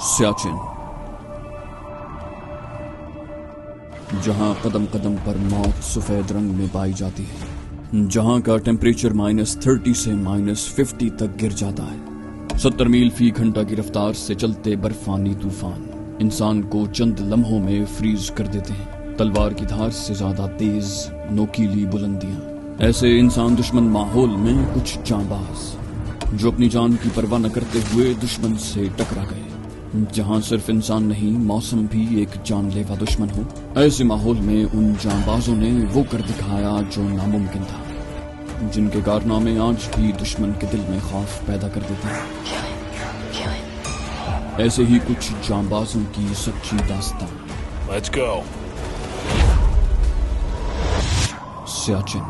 सियाचिन, जहां कदम कदम पर मौत सफेद रंग में पाई जाती है, जहां का टेम्परेचर -30 से -50 तक गिर जाता है। 70 मील फी घंटा की रफ्तार से चलते बर्फानी तूफान इंसान को चंद लम्हों में फ्रीज कर देते हैं। तलवार की धार से ज्यादा तेज नोकीली बुलंदियां। ऐसे इंसान दुश्मन माहौल में कुछ जांबाज जो अपनी जान की परवाह न करते हुए दुश्मन से टकरा गए। जहां सिर्फ इंसान नहीं, मौसम भी एक जानलेवा दुश्मन हो। ऐसे माहौल में उन जांबाजों ने वो कर दिखाया जो नामुमकिन था, जिनके कारनामे आज भी दुश्मन के दिल में खौफ पैदा कर देते हैं। ऐसे ही कुछ जांबाजों की सच्ची दास्तान। Let's go. सियाचिन।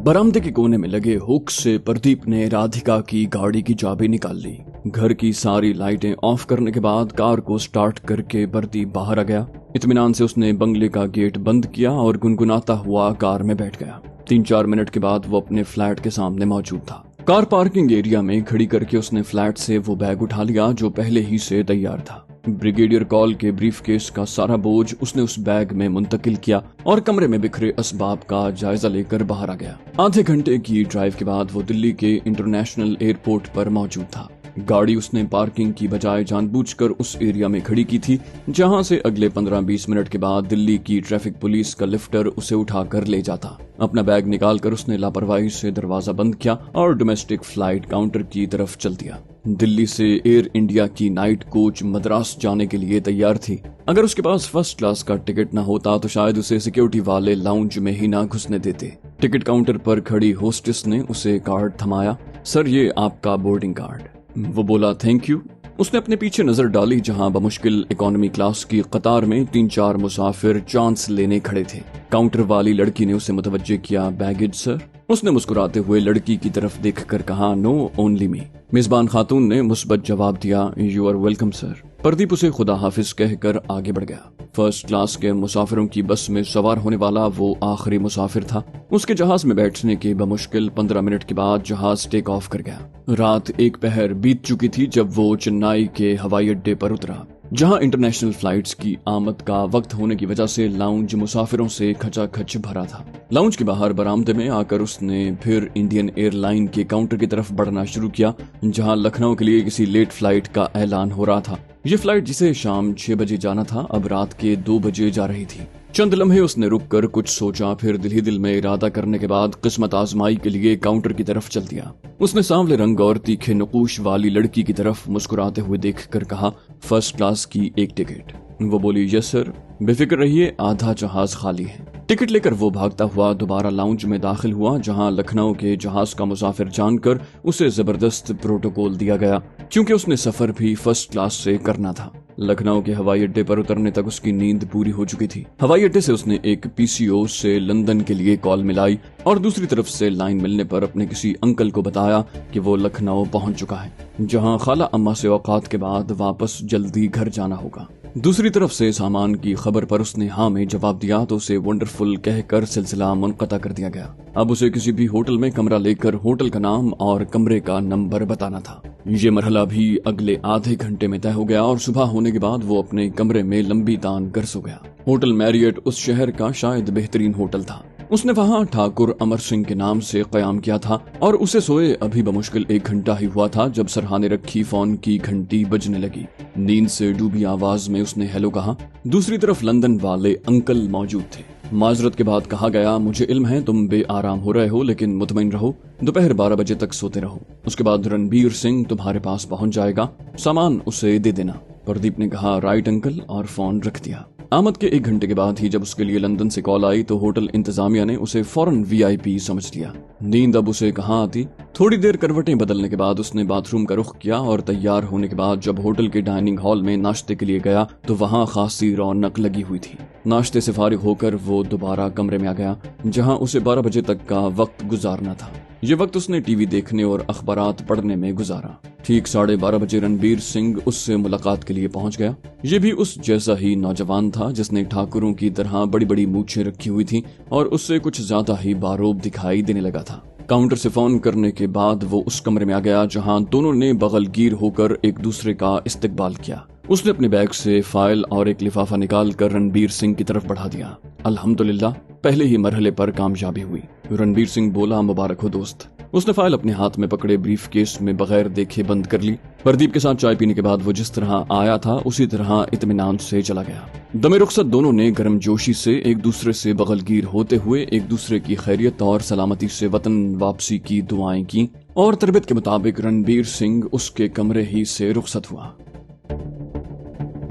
बरामदे के कोने में लगे हुक से प्रदीप ने राधिका की गाड़ी की चाबी निकाल ली। घर की सारी लाइटें ऑफ करने के बाद कार को स्टार्ट करके प्रदीप बाहर आ गया। इत्मीनान से उसने बंगले का गेट बंद किया और गुनगुनाता हुआ कार में बैठ गया। 3-4 मिनट के बाद वो अपने फ्लैट के सामने मौजूद था। कार पार्किंग एरिया में खड़ी करके उसने फ्लैट से वो बैग उठा लिया जो पहले ही से तैयार था। ब्रिगेडियर कॉल के ब्रीफकेस का सारा बोझ उसने उस बैग में मुंतकिल किया और कमरे में बिखरे असबाब का जायजा लेकर बाहर आ गया। आधे घंटे की ड्राइव के बाद वो दिल्ली के इंटरनेशनल एयरपोर्ट पर मौजूद था। गाड़ी उसने पार्किंग की बजाय जानबूझकर उस एरिया में खड़ी की थी, जहां से अगले 15-20 मिनट के बाद दिल्ली की ट्रैफिक पुलिस का लिफ्टर उसे उठाकर ले जाता। अपना बैग निकालकर उसने लापरवाही से दरवाजा बंद किया और डोमेस्टिक फ्लाइट काउंटर की तरफ चल दिया। दिल्ली से एयर इंडिया की नाइट कोच मद्रास जाने के लिए तैयार थी। अगर उसके पास फर्स्ट क्लास का टिकट न होता तो शायद उसे सिक्योरिटी वाले लाउंज में ही ना घुसने देते। टिकट काउंटर पर खड़ी होस्टेस ने उसे कार्ड थमाया। सर, ये आपका बोर्डिंग कार्ड। वो बोला थैंक यू। उसने अपने पीछे नजर डाली जहां बमुश्किल इकोनॉमी क्लास की कतार में 3-4 मुसाफिर चांस लेने खड़े थे। काउंटर वाली लड़की ने उसे मुतवज्जे किया, बैगेज सर। उसने मुस्कुराते हुए लड़की की तरफ देखकर कहा, नो, ओनली मी। मेजबान खातून ने मुस्बत जवाब दिया, you are welcome sir. Pradeep उसे खुदा हाफिज कहकर आगे बढ़ गया। फर्स्ट क्लास के मुसाफिरों की बस में सवार होने वाला वो आखिरी मुसाफिर था। उसके जहाज में बैठने के बमुश्किल 15 मिनट के बाद जहाज टेक ऑफ कर गया। रात 1 पहर बीत चुकी थी जब वो चेन्नई के हवाई अड्डे पर उतरा, जहां इंटरनेशनल फ्लाइट्स की आमद का वक्त होने की वजह से लाउंज मुसाफिरों से खचाखच भरा था। लाउंज के बाहर बरामदे में आकर उसने फिर इंडियन एयरलाइन के काउंटर की तरफ बढ़ना शुरू किया, जहां लखनऊ के लिए किसी लेट फ्लाइट का ऐलान हो रहा था। ये फ्लाइट जिसे शाम 6 बजे जाना था अब रात के 2 बजे जा रही थी। चंद लम्हे उसने रुककर कुछ सोचा, फिर दिल ही दिल में इरादा करने के बाद किस्मत आजमाई के लिए काउंटर की तरफ चल दिया। उसने सांवले रंग और तीखे नकूश वाली लड़की की तरफ मुस्कुराते हुए देखकर कहा, फर्स्ट क्लास की एक टिकट। वो बोली, यस सर। बेफिक्र रहिए, आधा जहाज खाली है। टिकट लेकर वो भागता हुआ दोबारा लाउंज में दाखिल हुआ, जहां लखनऊ के जहाज का मुसाफिर जानकर उसे जबरदस्त प्रोटोकॉल दिया गया, क्योंकि उसने सफर भी फर्स्ट क्लास से करना था। लखनऊ के हवाई अड्डे पर उतरने तक उसकी नींद पूरी हो चुकी थी। हवाई अड्डे से उसने एक पीसीओ से लंदन के लिए कॉल मिलाई और दूसरी तरफ से लाइन मिलने पर अपने किसी अंकल को बताया कि वो लखनऊ पहुंच चुका है, जहां खाला अम्मा से औकात के बाद वापस जल्दी घर जाना होगा। दूसरी तरफ से सामान की खबर पर उसने हाँ में जवाब दिया तो उसे वंडरफुल कहकर सिलसिला मुनक़ता कर दिया गया। अब उसे किसी भी होटल में कमरा लेकर होटल का नाम और कमरे का नंबर बताना था। ये मरहला भी अगले आधे घंटे में तय हो गया और सुबह होने के बाद वो अपने कमरे में लंबी तान गर्स हो गया। होटल मैरियट उस शहर का शायद बेहतरीन होटल था। उसने वहाँ ठाकुर अमर सिंह के नाम से कयाम किया था और उसे सोए अभी बमुश्किल 1 घंटा ही हुआ था जब सरहाने रखी फोन की घंटी बजने लगी। नींद से डूबी आवाज में उसने हेलो कहा। दूसरी तरफ लंदन वाले अंकल मौजूद थे। माजरत के बाद कहा गया, मुझे इल्म है तुम बेआराम हो रहे हो, लेकिन मुतमईन रहो, दोपहर 12 बजे तक सोते रहो। उसके बाद रणबीर सिंह तुम्हारे पास पहुंच जाएगा, सामान उसे दे देना। प्रदीप ने कहा, राइट अंकल, और फोन रख दिया। आमद के 1 घंटे के बाद ही जब उसके लिए लंदन से कॉल आई तो होटल इंतजामिया ने उसे फौरन वीआईपी समझ लिया। नींद अब उसे कहाँ आती। थोड़ी देर करवटें बदलने के बाद उसने बाथरूम का रुख किया और तैयार होने के बाद जब होटल के डाइनिंग हॉल में नाश्ते के लिए गया तो वहाँ खासी रौनक लगी हुई थी। नाश्ते से फारिग होकर वो दोबारा कमरे में आ गया, जहाँ उसे 12 बजे तक का वक्त गुजारना था। یہ وقت اس نے ٹی وی دیکھنے اور اخبارات پڑھنے میں گزارا۔ ٹھیک 12:30 بجے رنبیر سنگھ اس سے ملاقات کے لیے پہنچ گیا۔ یہ بھی اس جیسا ہی نوجوان تھا جس نے ٹھاکروں کی طرح بڑی بڑی مونچھیں رکھی ہوئی تھی اور اس سے کچھ زیادہ ہی باروب دکھائی دینے لگا تھا۔ کاؤنٹر سے فون کرنے کے بعد وہ اس کمرے میں آ گیا جہاں دونوں نے بغل گیر ہو کر ایک دوسرے کا استقبال کیا۔ اس نے اپنے بیگ سے فائل اور ایک لفافہ نکال کر رنبیر سنگھ کی طرف بڑھا دیا۔ الحمدللہ پہلے ہی مرحلے پر کامیابی ہوئی۔ رنبیر سنگھ بولا، مبارک ہو دوست۔ اس نے فائل اپنے ہاتھ میں پکڑے بریف کیس میں بغیر دیکھے بند کر لی۔ پردیپ کے ساتھ چائے پینے کے بعد وہ جس طرح آیا تھا اسی طرح اطمینان سے چلا گیا۔ دم رخصت دونوں نے گرم جوشی سے ایک دوسرے سے بغل گیر ہوتے ہوئے ایک دوسرے کی خیریت اور سلامتی سے وطن واپسی کی دعائیں کی اور تربیت کے مطابق رنبیر سنگھ اس کے کمرے ہی سے رخصت ہوا۔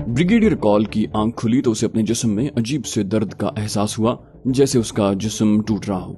بریگیڈیئر کال کی آنکھ کھلی تو اسے اپنے جسم میں عجیب سے درد کا احساس ہوا، جیسے اس کا جسم ٹوٹ رہا ہو۔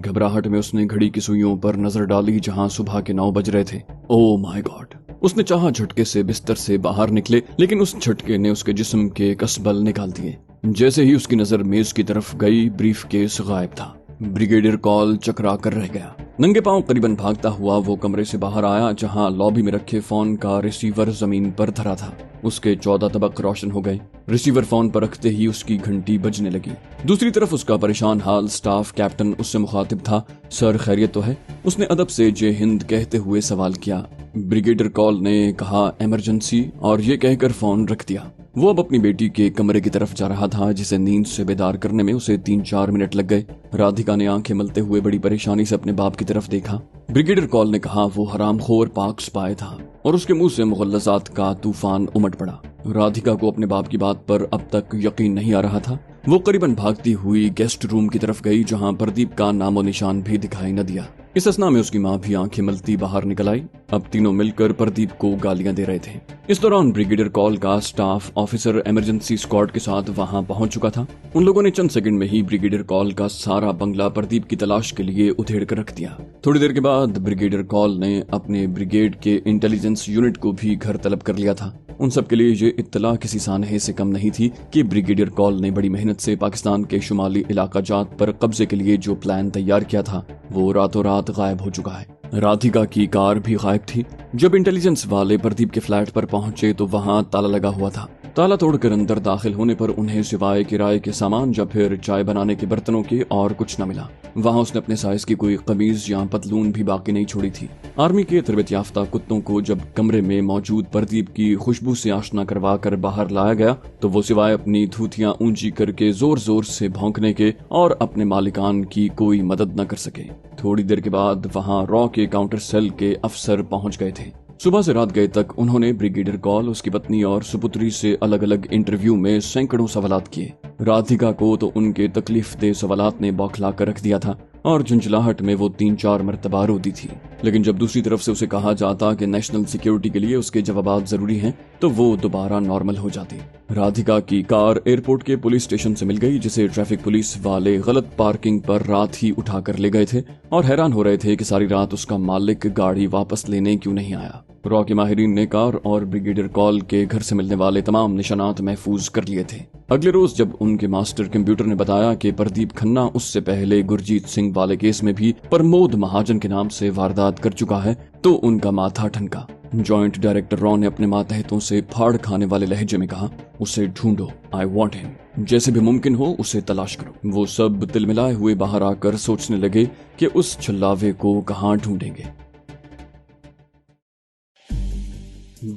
گھبراہٹ میں اس نے گھڑی کی سوئیوں پر نظر ڈالی جہاں صبح کے 9 بج رہے تھے۔ او مائی گاڈ! اس نے چاہا جھٹکے سے بستر سے باہر نکلے، لیکن اس جھٹکے نے اس کے جسم کے کسبل نکال دیے۔ جیسے ہی اس کی نظر میز کی طرف گئی، بریف کیس غائب تھا۔ بریگیڈیئر کال چکرا کر رہ گیا۔ ننگے پاؤں قریباً بھاگتا ہوا وہ کمرے سے باہر آیا جہاں لابی میں رکھے فون کا ریسیور زمین پر دھرا تھا۔ اس کے 14 طبق روشن ہو گئے۔ ریسیور فون پر رکھتے ہی اس کی گھنٹی بجنے لگی۔ دوسری طرف اس کا پریشان حال سٹاف کیپٹن اس سے مخاطب تھا۔ سر خیریت تو ہے؟ اس نے ادب سے جے ہند کہتے ہوئے سوال کیا۔ بریگیڈیئر کال نے کہا ایمرجنسی، اور یہ کہہ کر فون رکھ دیا۔ وہ اب اپنی بیٹی کے کمرے کی طرف جا رہا تھا جسے نیند سے بیدار کرنے میں اسے 3-4 منٹ لگ گئے۔ رادھیکا نے آنکھیں ملتے ہوئے بڑی پریشانی سے اپنے باپ کی طرف دیکھا۔ بریگیڈیئر کال نے کہا وہ حرام خور پاک سپائے تھا اور اس کے منہ سے مغلظات کا طوفان امٹ پڑا۔ رادھیکا کو اپنے باپ کی بات پر اب تک یقین نہیں آ رہا تھا۔ وہ قریباً بھاگتی ہوئی گیسٹ روم کی طرف گئی جہاں پردیپ کا نام و نشان بھی دکھائی نہ دیا۔ اس اثنا میں اس کی ماں بھی آنکھیں ملتی باہر نکل آئی۔ اب تینوں مل کر پردیپ کو گالیاں دے رہے تھے۔ اس دوران بریگیڈیئر کال کا سٹاف آفیسر ایمرجنسی اسکواڈ کے ساتھ وہاں پہنچ چکا تھا۔ ان لوگوں نے چند سیکنڈ میں ہی بریگیڈیئر کال کا سارا بنگلہ پردیپ کی تلاش کے لیے ادھیڑ کر رکھ دیا۔ تھوڑی دیر کے بعد بریگیڈیئر کال نے اپنے بریگیڈ کے انٹیلیجنس یونٹ کو بھی گھر طلب کر لیا تھا۔ ان سب کے لیے یہ اطلاع کسی سانحے سے کم نہیں تھی کہ بریگیڈیئر کال نے بڑی محنت سے پاکستان کے شمالی علاقہ جات پر قبضے کے لیے جو پلان تیار کیا تھا وہ راتوں رات غائب ہو چکا ہے۔ رادھیکا کی کار بھی غائب تھی۔ جب انٹیلیجنس والے پردیپ کے فلیٹ پر پہنچے تو وہاں تالا لگا ہوا تھا۔ تالا توڑ کر اندر داخل ہونے پر انہیں سوائے کرائے کے سامان یا پھر چائے بنانے کے برتنوں کے اور کچھ نہ ملا۔ وہاں اس نے اپنے سائز کی کوئی قمیض یا پتلون بھی باقی نہیں چھوڑی تھی۔ آرمی کے تربیت یافتہ کتوں کو جب کمرے میں موجود پردیپ کی خوشبو سے آشنا کروا کر باہر لایا گیا تو وہ سوائے اپنی دھوتیاں اونچی کر کے زور زور سے بھونکنے کے اور اپنے مالکان کی کوئی مدد نہ کر سکے۔ تھوڑی دیر کے بعد وہاں را کے کاؤنٹر سیل کے افسر پہنچ گئے تھے۔ صبح سے رات گئے تک انہوں نے بریگیڈیئر کال، اس کی پتنی اور سپتری سے الگ الگ انٹرویو میں سینکڑوں سوالات کیے۔ رادھیکا کو تو ان کے تکلیف دہ سوالات نے بوکھلا کر رکھ دیا تھا اور جھنجھلاہٹ میں وہ 3-4 مرتبہ روتی تھی۔ لیکن جب دوسری طرف سے اسے کہا جاتا کہ نیشنل سیکیورٹی کے لیے اس کے جوابات ضروری ہیں تو وہ دوبارہ نارمل ہو جاتی۔ رادھیکا کی کار ایئرپورٹ کے پولیس اسٹیشن سے مل گئی جسے ٹریفک پولیس والے غلط پارکنگ پر رات ہی اٹھا کر لے گئے تھے اور حیران ہو رہے تھے کہ ساری رات اس کا مالک گاڑی واپس لینے کیوں نہیں آیا۔ را کے ماہرین نے کار اور بریگیڈیئر کال کے گھر سے ملنے والے تمام نشانات محفوظ کر لیے تھے۔ اگلے روز جب ان کے ماسٹر کمپیوٹر نے بتایا کہ پردیپ کھنہ اس سے پہلے گرجیت سنگھ والے کیس میں بھی پرمود مہاجن کے نام سے واردات کر چکا ہے تو ان کا ماتھا ٹھنکا۔ جوائنٹ ڈائریکٹر را نے اپنے ماتحتوں سے پھاڑ کھانے والے لہجے میں کہا، اسے ڈھونڈو، آئی وانٹ ہم، جیسے بھی ممکن ہو اسے تلاش کرو۔ وہ سب تل ملائے ہوئے باہر آ کر سوچنے لگے کہ اس چھلاوے کو کہاں ڈھونڈیں گے۔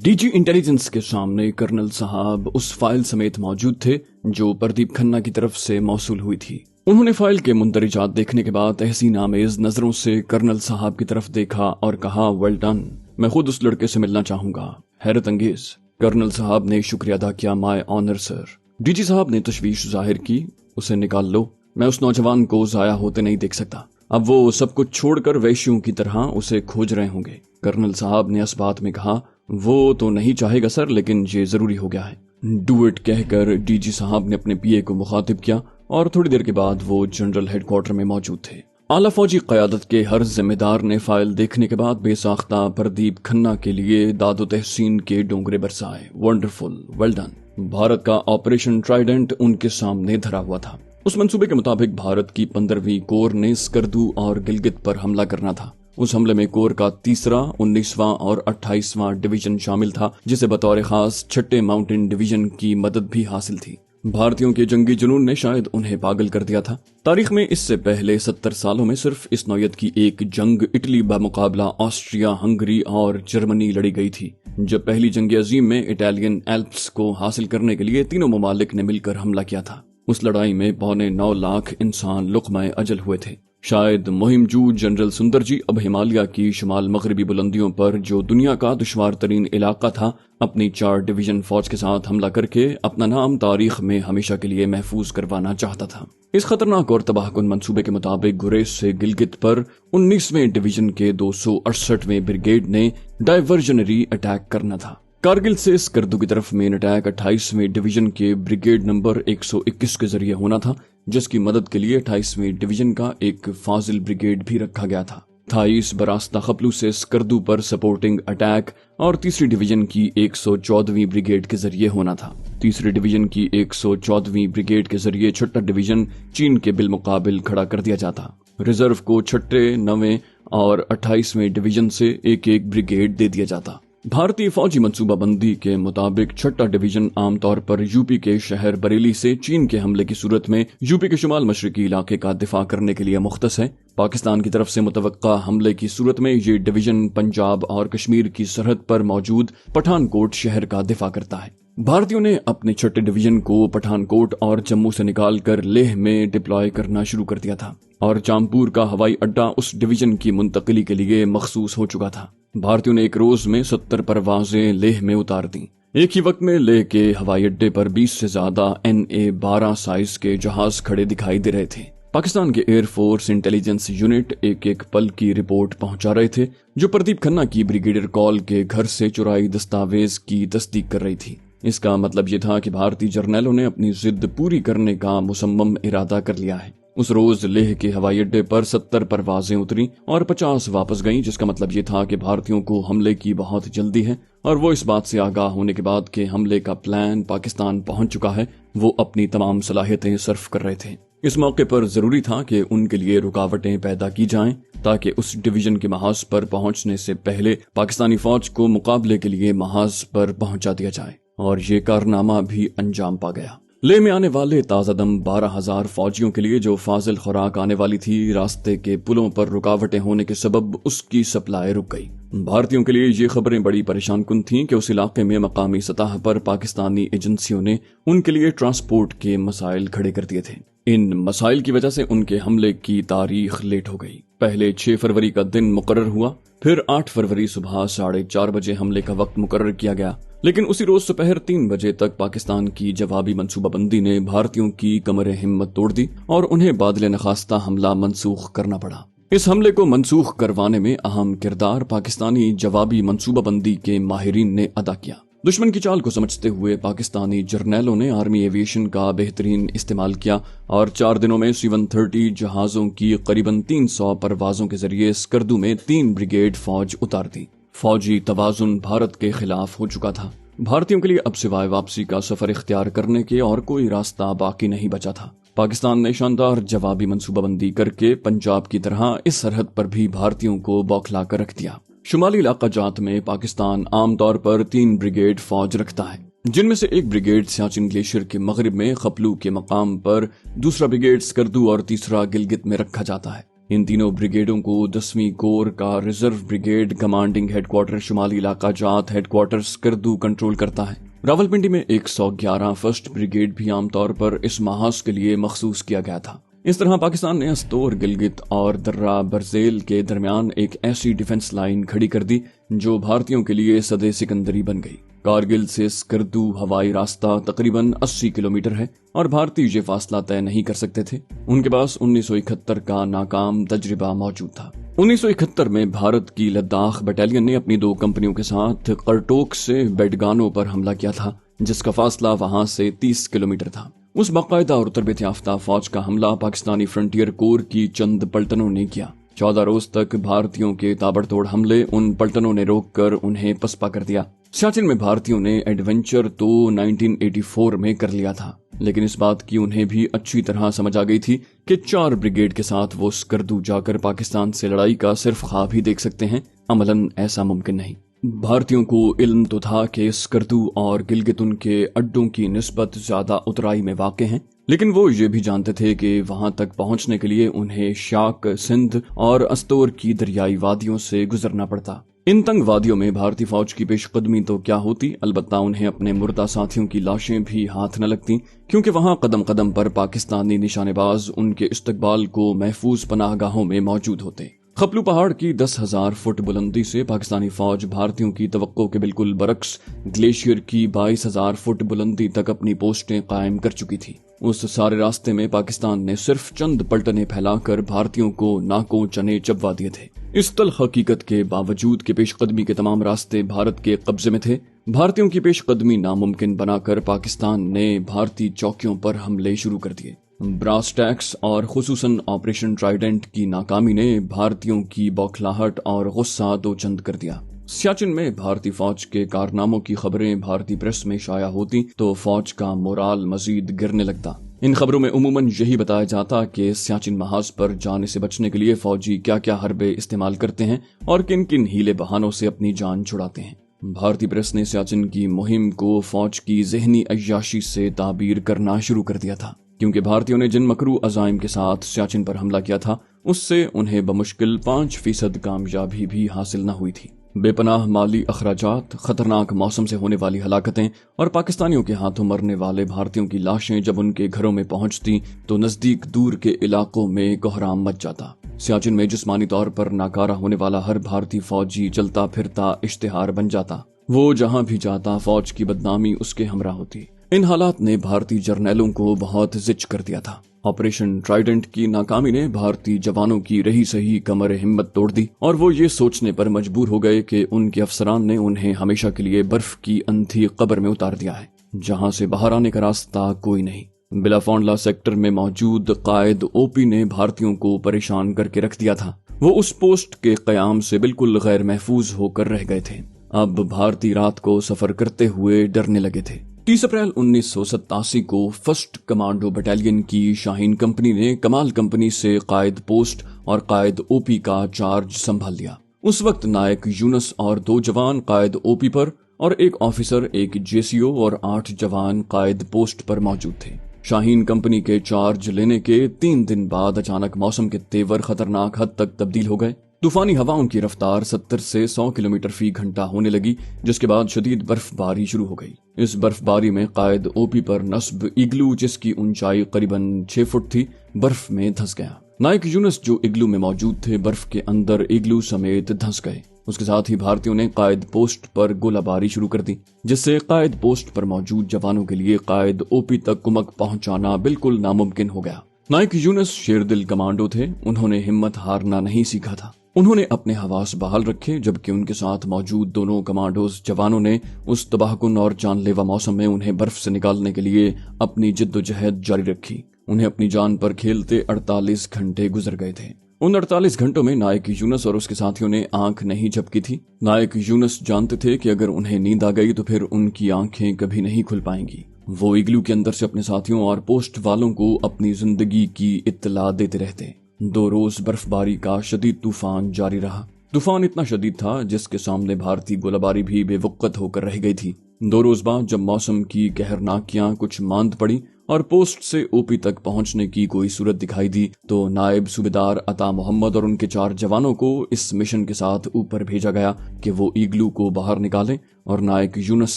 ڈی جی انٹیلیجنس کے سامنے کرنل صاحب اس فائل سمیت موجود تھے جو پردیپ کھنہ کی طرف سے موصول ہوئی تھی۔ انہوں نے فائل کے مندرجات دیکھنے کے بعد تحسین آمیز نظروں سے کرنل صاحب کی طرف دیکھا اور کہا، ویل ڈن، میں خود اس لڑکے سے ملنا چاہوں گا۔ حیرت انگیز۔ کرنل صاحب نے شکریہ ادا کیا، مائی آنر سر۔ ڈی جی صاحب نے تشویش ظاہر کی، اسے نکال لو، میں اس نوجوان کو ضائع ہوتے نہیں دیکھ سکتا۔ اب وہ سب کچھ چھوڑ کر ویشیوں کی طرح اسے کھوج رہے ہوں گے۔ کرنل صاحب نے اس بات میں کہا، وہ تو نہیں چاہے گا سر، لیکن یہ ضروری ہو گیا ہے۔ ڈو اٹ کہہ کر ڈی جی صاحب نے اپنے پی اے کو مخاطب کیا اور تھوڑی دیر کے بعد وہ جنرل ہیڈ کوارٹر میں موجود تھے۔ اعلیٰ فوجی قیادت کے ہر ذمہ دار نے فائل دیکھنے کے بعد بے ساختہ پردیپ کھنہ کے لیے داد و تحسین کے ڈونگرے برسائے۔ Wonderful, well done. بھارت کا آپریشن ٹرائیڈنٹ ان کے سامنے دھرا ہوا تھا۔ اس منصوبے کے مطابق بھارت کی 15ویں کور نے سکردو اور گلگت پر حملہ کرنا تھا उस हमले में कोर का 3रा, 19वां और 28वां डिवीजन शामिल था, जिसे बतौर खास 6 माउंटेन डिवीजन की मदद भी हासिल थी। भारतीयों के जंगी जुनून ने शायद उन्हें पागल कर दिया था। तारीख में इससे पहले 70 सालों में सिर्फ इस नौयत की एक जंग इटली बमुकाबला ऑस्ट्रिया, हंगरी और जर्मनी लड़ी गई थी, जब पहली जंग अजीम में इटालियन एल्प्स को हासिल करने के लिए तीनों ममालिक ने मिलकर हमला किया था। उस लड़ाई में 9.25 लाख इंसान लुक़्मा अजल हुए थे। शायद मुहिमजूद जनरल सुंदर जी अब हिमालय की शुमाल मगरबी बुलंदियों पर, जो दुनिया का दुश्वार तरीन इलाका था, अपनी 4 डिवीजन फौज के साथ हमला करके अपना नाम तारीख में हमेशा के लिए महफूज करवाना चाहता था। इस खतरनाक और तबाहकुन मंसूबे के मुताबिक गुरेज से गिलगित पर 19वें डिवीजन के 268वें ब्रिगेड ने डाइवर्जनरी अटैक करना था। कारगिल से स्कर्दू की तरफ मेन अटैक 28वें डिवीजन के ब्रिगेड नंबर 121 के जरिए होना था, जिसकी मदद के लिए 28वें डिवीजन का एक फाजिल ब्रिगेड भी रखा गया था। 28 बरास्ता खपलू से स्कर्दू पर सपोर्टिंग अटैक और तीसरी डिवीजन की 114वीं ब्रिगेड के जरिए होना था। तीसरी डिवीजन की 114वीं ब्रिगेड के जरिए 6ठा डिवीजन चीन के बिलमुकाबिल खड़ा कर दिया जाता। रिजर्व को 6ठे, 9वें और 28वें डिवीजन से एक एक ब्रिगेड दे दिया जाता। भारतीय फौजी मंसूबाबंदी के मुताबिक 6ठा डिवीजन आमतौर पर यूपी के शहर बरेली से चीन के हमले की सूरत में यूपी के शुमाल मशरकी इलाके का दिफा करने के लिए मुख्तस है। पाकिस्तान की तरफ से मुतवक्का हमले की सूरत में ये डिवीजन पंजाब और कश्मीर की सरहद पर मौजूद पठानकोट शहर का दिफा करता है। भारतीयों ने अपने 6ठे डिवीजन को पठानकोट और जम्मू से निकालकर लेह में डिप्लॉय करना शुरू कर दिया था और चांदपुर का हवाई अड्डा उस डिवीजन की मुंतकिली के लिए मखसूस हो चुका था। भारतीयों ने एक रोज में 70 परवाजें लेह में उतार दी। एक ही वक्त में लेह के हवाई अड्डे पर 20 से ज्यादा NA-12 साइज के जहाज खड़े दिखाई दे रहे थे। पाकिस्तान के एयरफोर्स इंटेलिजेंस यूनिट एक एक पल की रिपोर्ट पहुंचा रहे थे, जो प्रदीप खन्ना की ब्रिगेडियर कॉल के घर से चुराई दस्तावेज की तस्दीक कर रही थी। इसका मतलब ये था कि भारतीय जर्नैलों ने अपनी जिद पूरी करने का मुसम्मम इरादा कर लिया है। उस रोज लेह के हवाई अड्डे पर 70 परवाजें उतरी और 50 वापस गईं, जिसका मतलब ये था कि भारतीयों को हमले की बहुत जल्दी है और वो इस बात से आगाह होने के बाद कि हमले का प्लान पाकिस्तान पहुंच चुका है, वो अपनी तमाम सलाहियतें सर्फ कर रहे थे। इस मौके पर जरूरी था कि उनके लिए रुकावटें पैदा की जाएं ताकि उस डिवीजन के महाज पर पहुंचने से पहले पाकिस्तानी फौज को मुकाबले के लिए महाज पर पहुंचा दिया जाए, और ये कारनामा भी अंजाम पा गया। लेह में आने वाले ताज़ादम 12,000 फौजियों के लिए जो फाजिल खुराक आने वाली थी, रास्ते के पुलों पर रुकावटें होने के सबब उसकी सप्लाई रुक गई। भारतीयों के लिए ये खबरें बड़ी परेशान कुन थीं कि उस इलाके में मकामी सतह पर पाकिस्तानी एजेंसियों ने उनके लिए ट्रांसपोर्ट के मसाइल खड़े कर दिए थे। इन मसाइल की वजह से उनके हमले की तारीख लेट हो गई। पहले 6 फरवरी का दिन मुकर्रर हुआ, फिर 8 फरवरी सुबह 4:30 बजे हमले का वक्त मुकर्रर किया गया, लेकिन उसी रोज दोपहर 3 बजे तक पाकिस्तान की जवाबी मंसूबाबंदी ने भारतीयों की कमरे हिम्मत तोड़ दी और उन्हें बादल नखास्ता हमला मंसूख करना पड़ा। इस हमले को मंसूख करवाने में अहम किरदार पाकिस्तानी जवाबी मंसूबाबंदी के माहिरीन ने अदा किया। दुश्मन की चाल को समझते हुए पाकिस्तानी जर्नैलों ने आर्मी एविएशन का बेहतरीन इस्तेमाल किया और 4 दिनों में C-130 जहाजों की करीबन 300 परवाजों के जरिए स्कर्दू में 3 ब्रिगेड फौज उतार दी। फौजी तवाजुन भारत के खिलाफ हो चुका था। भारतीयों के लिए अब सिवाय वापसी का सफर इख्तियार करने के और कोई रास्ता बाकी नहीं बचा था। पाकिस्तान ने शानदार जवाबी मंसूबाबंदी करके पंजाब की तरह इस सरहद पर भी भारतीयों को बौखला कर रख दिया। शुमाली इलाका जात में पाकिस्तान आमतौर पर 3 ब्रिगेड फौज रखता है, जिनमें से एक ब्रिगेड सियाचिन ग्लेशियर के मगरिब में खपलू के मकाम पर, दूसरा ब्रिगेड स्कर्दू और तीसरा गिलगित में रखा जाता है। इन तीनों ब्रिगेडों को 10वीं कोर का रिजर्व ब्रिगेड कमांडिंग हेडक्वार्टर शुमाली इलाका जात हेडक्वार्टर स्कर्दू कंट्रोल करता है। रावलपिंडी में 111 फर्स्ट ब्रिगेड भी आमतौर पर इस महाज के लिए मखसूस किया गया था। इस तरह पाकिस्तान ने अस्तोर, गिलगित और दर्रा बरजेल के दरमियान एक ऐसी डिफेंस लाइन खड़ी कर दी जो भारतीयों के लिए सदे सिकंदरी बन गई। कारगिल से स्कर्दू हवाई रास्ता तकरीबन 80 किलोमीटर है और भारतीय ये फासला तय नहीं कर सकते थे। उनके पास 1971 का नाकाम तजर्बा मौजूद था। 1971 में भारत की लद्दाख बटालियन ने अपनी 2 कंपनियों के साथ करटोक से बेडगानो पर हमला किया था, जिसका फासला वहां से 30 किलोमीटर था। उस बाकायदा और तरबियत याफ्ता फौज का हमला पाकिस्तानी फ्रंटियर कोर की चंद पलटनों ने किया। 14 रोज तक भारतीयों के ताबड़तोड़ हमले उन पलटनों ने रोककर उन्हें पसपा कर दिया। सियाचिन में भारतीयों ने एडवेंचर तो 1984 में कर लिया था, लेकिन इस बात की उन्हें भी अच्छी तरह समझ आ गई थी कि 4 ब्रिगेड के साथ वो स्कर्दू जाकर पाकिस्तान से लड़ाई का सिर्फ ख्वाब ही देख सकते हैं, अमलन ऐसा मुमकिन नहीं। भारतीयों को इल्म तो था कि स्कर्दू और गिलगित उनके अड्डों की निस्बत ज्यादा उतराई में वाक़ हैं, लेकिन वो ये भी जानते थे कि वहां तक पहुंचने के लिए उन्हें शाक, सिंध और अस्तोर की दरियाई वादियों से गुजरना पड़ता। इन तंग वादियों में भारतीय फौज की पेशकदमी तो क्या होती, अलबत्ता उन्हें अपने मुर्दा साथियों की लाशें भी हाथ न लगती, क्योंकि वहां कदम कदम पर पाकिस्तानी निशानेबाज उनके इस्तकबाल को महफूज पनाहगाहों में मौजूद होते। खपलू पहाड़ की 10,000 फुट बुलंदी से पाकिस्तानी फौज भारतीयों की तवक्को के बिल्कुल बरक्स ग्लेशियर की 22,000 फुट बुलंदी तक अपनी पोस्टें कायम कर चुकी थी। उस सारे रास्ते में पाकिस्तान ने सिर्फ चंद पलटने फैलाकर भारतीयों को नाकों चने चबवा दिए थे। इस तल हकीकत के बावजूद के पेशकदमी के तमाम रास्ते भारत के कब्जे में थे। भारतीयों की पेशकदमी नामुमकिन बनाकर पाकिस्तान ने भारतीय चौकियों पर हमले शुरू कर दिए। ब्रास टैक्स और खुसूसन ऑपरेशन ट्राइडेंट की नाकामी ने भारतीयों की बौखलाहट और गुस्सा दो चंद कर दिया। सियाचिन में भारतीय फौज के कारनामों की खबरें भारतीय प्रेस में शाया होती तो फौज का मोराल मजीद गिरने लगता। इन खबरों में उमूमन यही बताया जाता कि सियाचिन महाज पर जाने से बचने के लिए फौजी क्या क्या हरबे इस्तेमाल करते हैं और किन किन हीले बहानों से अपनी जान छुड़ाते हैं। भारतीय प्रेस ने सियाचिन की मुहिम को फौज की ज़हनी अय्याशी से ताबीर करना शुरू कर दिया था, क्योंकि भारतीयों ने जिन मकरू अज़ाइम के साथ सियाचिन पर हमला किया था उससे उन्हें बमुश्किल 5% कामयाबी भी हासिल न हुई थी। बेपनाह माली अखराजात, खतरनाक मौसम से होने वाली हलाकतें और पाकिस्तानियों के हाथों मरने वाले भारतीयों की लाशें जब उनके घरों में पहुंचती तो नजदीक दूर के इलाकों में कोहराम मच जाता। सियाचिन में जिस्मानी तौर पर नाकारा होने वाला हर भारतीय फौजी चलता फिरता इश्तिहार बन जाता। वो जहां भी जाता फौज की बदनामी उसके हमरा होती। इन हालात ने भारतीय जर्नैलों को बहुत जिच कर दिया था। ऑपरेशन ट्राइडेंट की नाकामी ने भारतीय जवानों की रही सही कमर हिम्मत तोड़ दी और वो ये सोचने पर मजबूर हो गए कि उनके अफसरान ने उन्हें हमेशा के लिए बर्फ की अंधी कब्र में उतार दिया है, जहां से बाहर आने का रास्ता कोई नहीं। बिलाफोंडला सेक्टर में मौजूद कायद ओपी ने भारतीयों को परेशान करके रख दिया था। वो उस पोस्ट के कयाम से बिल्कुल गैर महफूज होकर रह गए थे। अब भारतीय रात को सफर करते हुए डरने लगे थे। 30 अप्रैल 1987 को फर्स्ट कमांडो बटालियन की शाहीन कंपनी ने कमाल कंपनी से कायद पोस्ट और कायद ओपी का चार्ज संभाल लिया। उस वक्त नायक यूनुस और 2 जवान कायद ओपी पर और एक ऑफिसर, एक जेसीओ और 8 जवान कायद पोस्ट पर मौजूद थे। शाहीन कंपनी के चार्ज लेने के 3 दिन बाद अचानक मौसम के तेवर खतरनाक हद तक तब्दील हो गए। तूफानी हवाओं की रफ्तार 70 से 100 किलोमीटर फी घंटा होने लगी, जिसके बाद शदीद बर्फबारी शुरू हो गई। इस बर्फबारी में कायद ओपी पर नस्ब इग्लू, जिसकी ऊंचाई करीबन 6 फुट थी, बर्फ में धंस गया। नायक यूनुस जो इग्लू में मौजूद थे बर्फ के अंदर इग्लू समेत धंस गए। उसके साथ ही भारतीयों ने कायद पोस्ट पर गोलाबारी शुरू कर दी, जिससे कायद पोस्ट पर मौजूद जवानों के लिए कायद ओपी तक कुमक पहुंचाना बिल्कुल नामुमकिन हो गया। नायक यूनुस शेरदिल कमांडो थे, उन्होंने हिम्मत हारना नहीं सीखा था। उन्होंने अपने हवास बहाल रखे, जबकि उनके साथ मौजूद दोनों कमांडोज जवानों ने उस तबाहकुन और जानलेवा मौसम में उन्हें बर्फ से निकालने के लिए अपनी जिद्दोजहद जारी रखी। उन्हें अपनी जान पर खेलते 48 घंटे गुजर गए थे। उन 48 घंटों में नायक यूनुस और उसके साथियों ने आंख नहीं झपकी थी। नायक यूनुस जानते थे कि अगर उन्हें नींद आ गई तो फिर उनकी आंखें कभी नहीं खुल पाएंगी। वो इग्लू के अंदर से अपने साथियों और पोस्ट वालों को अपनी जिंदगी की इत्तला देते रहते। 2 रोज बर्फबारी का शदीद तूफान जारी रहा। तूफान इतना शदीद था जिसके सामने भारतीय गोलाबारी भी बेवक्त होकर रह गई थी। 2 रोज बाद जब मौसम की कहरनाकियां कुछ मांद पड़ी और पोस्ट से ओपी तक पहुंचने की कोई सूरत दिखाई दी तो नायब सूबेदार अता मोहम्मद और उनके 4 जवानों को इस मिशन के साथ ऊपर भेजा गया कि वो इग्लू को बाहर निकालें और नायक यूनुस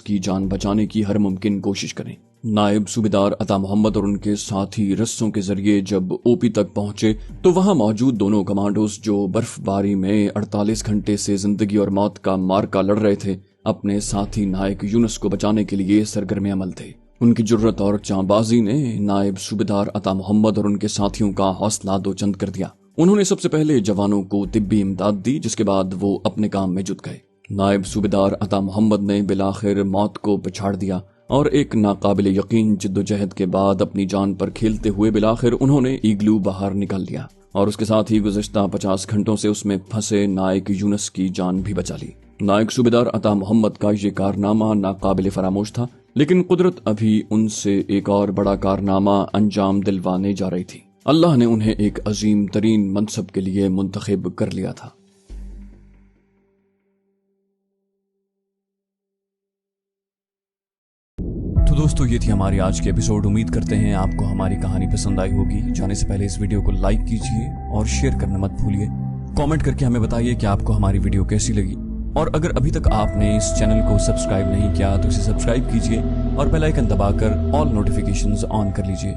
की जान बचाने की हर मुमकिन कोशिश करें। नायब सूबेदार अता मोहम्मद और उनके साथी रस्सों के जरिए जब ओपी तक पहुंचे तो वहां मौजूद दोनों कमांडोज जो बर्फबारी में 48 घंटे से जिंदगी और मौत का मार्का लड़ रहे थे, अपने साथी नायक यूनुस को बचाने के लिए सरगर्म अमल थे। उनकी जुर्रत और चांबाजी ने नायब सूबेदार अता मोहम्मद और उनके साथियों का हौसला दो चंद कर दिया। उन्होंने सबसे पहले जवानों को तिब्बी इमदाद दी, जिसके बाद वो अपने काम में जुट गए। नायब सूबेदार अता मोहम्मद ने बिलाखिर मौत को पछाड़ दिया और एक नाकाबिल यकीन जिद्दोजहद के बाद अपनी जान पर खेलते हुए बिलाखिर उन्होंने इग्लू बाहर निकाल लिया और उसके साथ ही गुज़श्ता 50 घंटों से उसमें फंसे नायक यूनुस की जान भी बचा ली। नायक सूबेदार अता मोहम्मद का ये कारनामा नाकाबिल फरामोश था, लेकिन कुदरत अभी उनसे एक और बड़ा कारनामा अंजाम दिलवाने जा रही थी। अल्लाह ने उन्हें एक अजीम तरीन मनसब के लिए मुंतखब कर लिया था। तो दोस्तों, ये थी हमारी आज की एपिसोड। उम्मीद करते हैं आपको हमारी कहानी पसंद आई होगी। जाने से पहले इस वीडियो को लाइक कीजिए और शेयर करना मत भूलिए। कमेंट करके हमें बताइए कि आपको हमारी वीडियो कैसी लगी, और अगर अभी तक आपने इस चैनल को सब्सक्राइब नहीं किया तो इसे सब्सक्राइब कीजिए और बेल आइकन दबाकर ऑल नोटिफिकेशंस ऑन कर लीजिए,